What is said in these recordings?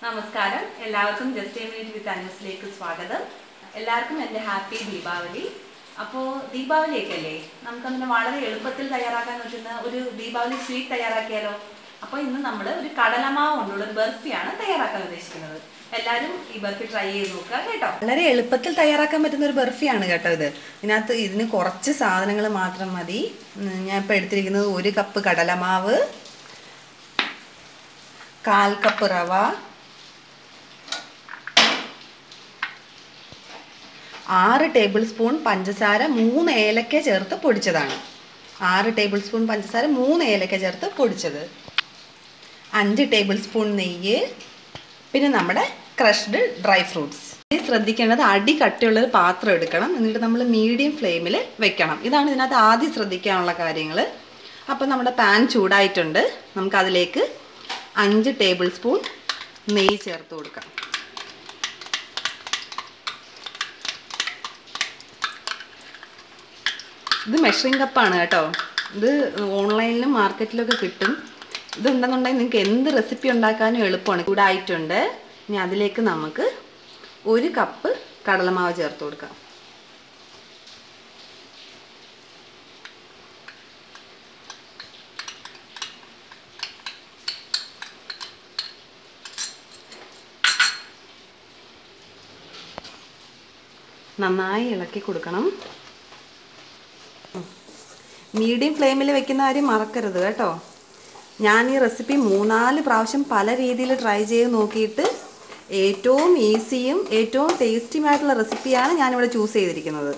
നമസ്കാരം എല്ലാവർക്കും just A minute വിത്ത് അനൂസിലേക്ക് സ്വാഗതം. എല്ലാവർക്കും എൻ്റെ ഹാപ്പി ദീപാവലി. അപ്പോൾ ദീപാവലിയൊക്കെ അല്ലേ, നമുക്കതിനെ വളരെ എളുപ്പത്തിൽ തയ്യാറാക്കാൻ പറ്റുന്ന ഒരു ദീപാവലി സ്വീറ്റ് തയ്യാറാക്കിയാലോ. അപ്പോൾ ഇന്ന് നമ്മൾ ഒരു കടലമാവ് കൊണ്ടുള്ള ഒരു ബർഫിയാണ് തയ്യാറാക്കാൻ ഉദ്ദേശിക്കുന്നത്. എല്ലാവരും ഈ ബർഫി ട്രൈ ചെയ്ത് നോക്കുക കേട്ടോ. വളരെ എളുപ്പത്തിൽ തയ്യാറാക്കാൻ പറ്റുന്ന ഒരു ബർഫിയാണ് കേട്ടോ ഇത്. ഇതിന് കുറച്ച് സാധനങ്ങൾ മാത്രം മതി. ഞാൻ ഇപ്പോൾ എടുത്തിരിക്കുന്നത് 1 കപ്പ് കടലമാവ്, 1/4 കപ്പ് റവ, 6 ടേബിൾ സ്പൂൺ പഞ്ചസാര, 3 ഏലക്ക ചേർത്ത് പൊടിച്ചതാണ്. 6 ടേബിൾ സ്പൂൺ പഞ്ചസാര, 3 ഏലക്ക ചേർത്ത് പൊടിച്ചത്, 5 ടേബിൾ സ്പൂൺ നെയ്യ്, പിന്നെ നമ്മുടെ ക്രഷ്ഡ് ഡ്രൈ ഫ്രൂട്ട്സ്. ശ്രദ്ധിക്കേണ്ടത് അടി കട്ടിയുള്ളൊരു പാത്രം എടുക്കണം, എന്നിട്ട് നമ്മൾ മീഡിയം ഫ്ലെയിമിൽ വെക്കണം. ഇതാണ് ഇതിനകത്ത് ആദ്യം ശ്രദ്ധിക്കാനുള്ള കാര്യങ്ങൾ. അപ്പോൾ നമ്മുടെ പാൻ ചൂടായിട്ടുണ്ട്. നമുക്കതിലേക്ക് 5 ടേബിൾ സ്പൂൺ നെയ്യ് ചേർത്ത് കൊടുക്കാം. ഇത് മെഷറിംഗ് കപ്പാണ് കേട്ടോ. ഇത് ഓൺലൈനിലും മാർക്കറ്റിലൊക്കെ കിട്ടും. ഇതുണ്ടെന്നുണ്ടെങ്കിൽ നിങ്ങൾക്ക് എന്ത് റെസിപ്പി ഉണ്ടാക്കാനും എളുപ്പമാണ്. ചൂടായിട്ടുണ്ട്. ഇനി അതിലേക്ക് നമുക്ക് 1 കപ്പ് കടലമാവ് ചേർത്ത് കൊടുക്കാം. നന്നായി ഇളക്കി കൊടുക്കണം. മീഡിയം ഫ്ലെയിമിൽ വെക്കുന്ന കാര്യം മറക്കരുത് കേട്ടോ. ഞാൻ ഈ റെസിപ്പി 3-4 പ്രാവശ്യം പല രീതിയിൽ ട്രൈ ചെയ്ത് നോക്കിയിട്ട് ഏറ്റവും ഈസിയും ഏറ്റവും ടേസ്റ്റിയുമായിട്ടുള്ള റെസിപ്പിയാണ് ഞാനിവിടെ ചൂസ് ചെയ്തിരിക്കുന്നത്.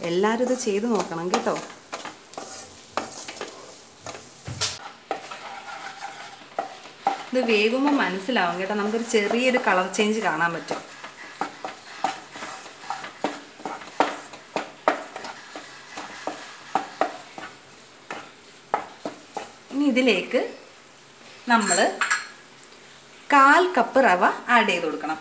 എല്ലാവരും ഇത് ചെയ്ത് നോക്കണം കേട്ടോ. ഇത് വേകുമ്പോൾ മനസ്സിലാവും കേട്ടോ, നമുക്കൊരു ചെറിയൊരു കളർ ചേഞ്ച് കാണാൻ പറ്റും. ഇനി ഇതിലേക്ക് നമ്മൾ 1/4 കപ്പ് റവ ആഡ് ചെയ്ത് കൊടുക്കണം.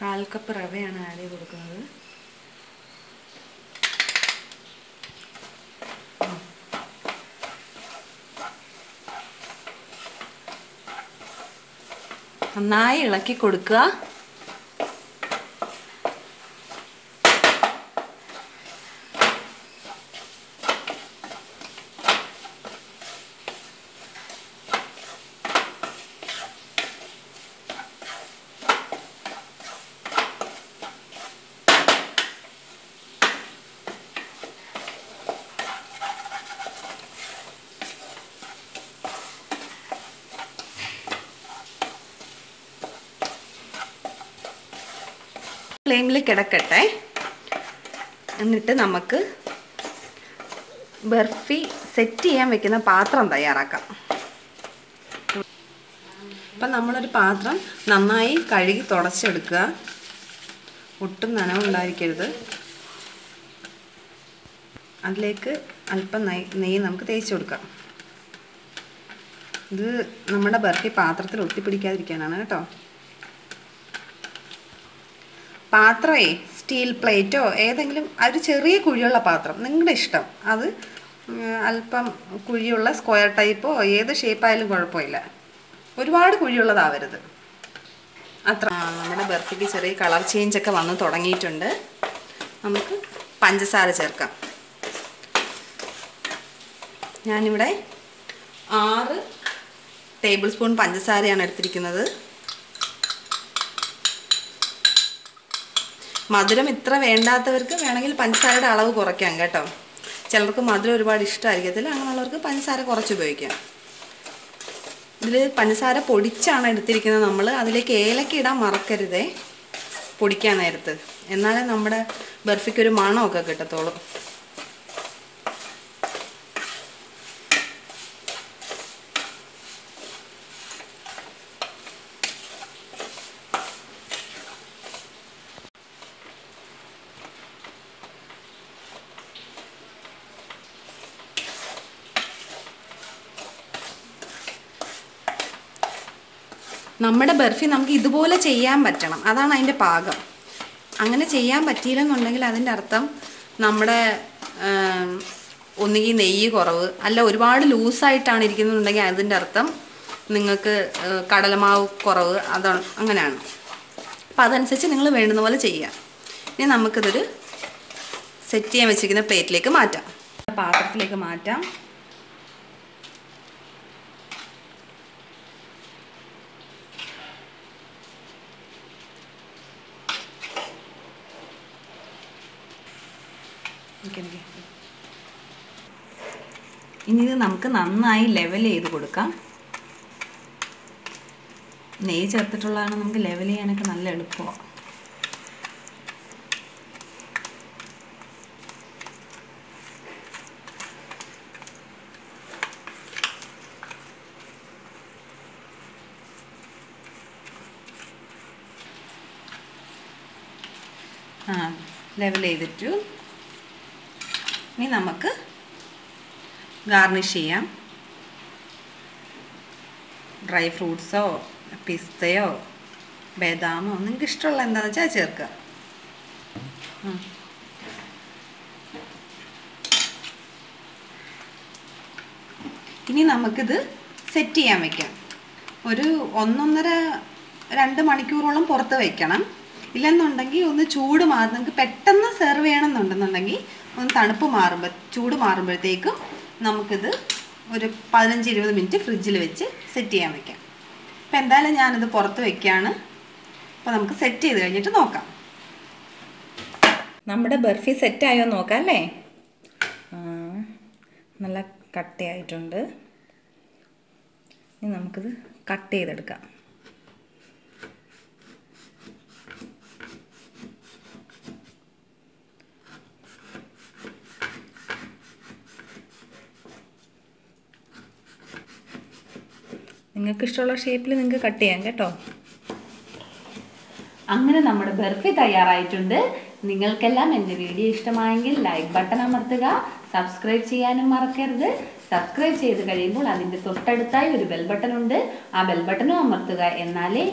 കാൽ കപ്പ് റവയാണ് ആഡ് ചെയ്ത് കൊടുക്കുന്നത്. നന്നായി ഇളക്കി കൊടുക്കുക. ഫ്ലെയിമിൽ കിടക്കട്ടെ. എന്നിട്ട് നമുക്ക് ബർഫി സെറ്റ് ചെയ്യാൻ വെക്കുന്ന പാത്രം തയ്യാറാക്കാം. അപ്പം നമ്മളൊരു പാത്രം നന്നായി കഴുകി തുടച്ചെടുക്കുക. ഒട്ടും നനവുണ്ടായിരിക്കരുത്. അതിലേക്ക് അല്പം നെയ്യ് നമുക്ക് തേച്ച് കൊടുക്കാം. ഇത് നമ്മുടെ ബർഫി പാത്രത്തിൽ ഒട്ടിപ്പിടിക്കാതിരിക്കാനാണ് കേട്ടോ. പാത്രമേ സ്റ്റീൽ പ്ലേറ്റോ ഏതെങ്കിലും ഒരു ചെറിയ കുഴിയുള്ള പാത്രം നിങ്ങളുടെ ഇഷ്ടം. അത് അല്പം കുഴിയുള്ള സ്ക്വയർ ടൈപ്പോ ഏത് ഷേപ്പായാലും കുഴപ്പമില്ല. ഒരുപാട് കുഴിയുള്ളതാവരുത്. അത്ര. നമ്മുടെ ബർഫിക്ക് ചെറിയ കളർ ചേഞ്ചൊക്കെ വന്ന് തുടങ്ങിയിട്ടുണ്ട്. നമുക്ക് പഞ്ചസാര ചേർക്കാം. ഞാനിവിടെ 6 ടേബിൾ സ്പൂൺ പഞ്ചസാരയാണ് എടുത്തിരിക്കുന്നത്. മധുരം ഇത്ര വേണ്ടാത്തവർക്ക് വേണമെങ്കിൽ പഞ്ചസാരയുടെ അളവ് കുറയ്ക്കാം കേട്ടോ. ചിലർക്ക് മധുരം ഒരുപാട് ഇഷ്ടമായിരിക്കത്തില്ല. അങ്ങനെയുള്ളവർക്ക് പഞ്ചസാര കുറച്ച് ഉപയോഗിക്കാം. ഇതിൽ പഞ്ചസാര പൊടിച്ചാണ് എടുത്തിരിക്കുന്നത് നമ്മൾ. അതിലേക്ക് ഏലക്ക ഇടാൻ മറക്കരുതേ പൊടിക്കാൻ നേരത്ത്. എന്നാലേ നമ്മുടെ ബർഫിക്കൊരു മണമൊക്കെ കിട്ടത്തുള്ളൂ. നമ്മുടെ ബർഫി നമുക്ക് ഇതുപോലെ ചെയ്യാൻ പറ്റണം, അതാണ് അതിൻ്റെ പാകം. അങ്ങനെ ചെയ്യാൻ പറ്റിയില്ലെന്നുണ്ടെങ്കിൽ അതിൻ്റെ അർത്ഥം നമ്മുടെ ഒന്നുകിൽ നെയ്യ് കുറവ്, അല്ല ഒരുപാട് ലൂസായിട്ടാണ് ഇരിക്കുന്നുണ്ടെങ്കിൽ അതിൻ്റെ അർത്ഥം നിങ്ങൾക്ക് കടലമാവ് കുറവ്, അതാണ്, അങ്ങനെയാണ്. അപ്പം അതനുസരിച്ച് നിങ്ങൾ വേണ്ടുന്ന പോലെ ചെയ്യുക. ഇനി നമുക്കിതൊരു സെറ്റ് ചെയ്യാൻ വെച്ചിരിക്കുന്ന പ്ലേറ്റിലേക്ക് മാറ്റാം, പാത്രത്തിലേക്ക് മാറ്റാം. ഇനി ഇത് നമുക്ക് നന്നായി ലെവൽ ചെയ്ത് കൊടുക്കാം. നെയ്യ് ചേർത്തിട്ടുള്ളതാണ്, നമുക്ക് ലെവൽ ചെയ്യാനൊക്കെ നല്ല എളുപ്പമാണ്. ലെവൽ ചെയ്തിട്ടു. ഇനി നമുക്ക് ഗാർണിഷ് ചെയ്യാം. ഡ്രൈ ഫ്രൂട്ട്സോ പിസ്തയോ ബദാമോ നിങ്ങൾക്ക് ഇഷ്ടമുള്ള എന്താണെന്ന് വെച്ചാൽ ചേർക്കുക. ഇനി നമുക്കിത് സെറ്റ് ചെയ്യാൻ വയ്ക്കാം. ഒരു 1-1.5-2 മണിക്കൂറോളം പുറത്ത് വയ്ക്കണം. ഇല്ലെന്നുണ്ടെങ്കിൽ ഒന്ന് ചൂട് മാറും, നിങ്ങൾക്ക് പെട്ടെന്ന് സെർവ് ചെയ്യണമെന്നുണ്ടെന്നുണ്ടെങ്കിൽ ഒന്ന് തണുപ്പ് മാറുമ്പോൾ, ചൂട് മാറുമ്പോഴത്തേക്കും നമുക്കിത് ഒരു 15-20 മിനിറ്റ് ഫ്രിഡ്ജിൽ വെച്ച് സെറ്റ് ചെയ്യാൻ വയ്ക്കാം. അപ്പോൾ എന്തായാലും ഞാനിത് പുറത്ത് വയ്ക്കുകയാണ്. അപ്പോൾ നമുക്ക് സെറ്റ് ചെയ്ത് കഴിഞ്ഞിട്ട് നോക്കാം. നമ്മുടെ ബർഫി സെറ്റായോ നോക്കാം അല്ലേ? നല്ല കട്ടയായിട്ടുണ്ട്. ഇനി നമുക്കിത് കട്ട് ചെയ്തെടുക്കാം. നിങ്ങൾക്ക് ഇഷ്ടമുള്ള ഷേപ്പിൽ നിങ്ങൾക്ക് കട്ട് ചെയ്യാം കേട്ടോ. അങ്ങനെ നമ്മുടെ ബർഫി തയ്യാറായിട്ടുണ്ട്. നിങ്ങൾക്കെല്ലാം എൻ്റെ വീഡിയോ ഇഷ്ടമായെങ്കിൽ ലൈക്ക് ബട്ടൺ അമർത്തുക, സബ്സ്ക്രൈബ് ചെയ്യാനും മറക്കരുത്. സബ്സ്ക്രൈബ് ചെയ്ത് കഴിയുമ്പോൾ അതിൻ്റെ തൊട്ടടുത്തായി ഒരു ബെൽ ബട്ടൺ ഉണ്ട്, ആ ബെൽ ബട്ടണും അമർത്തുക. എന്നാലേ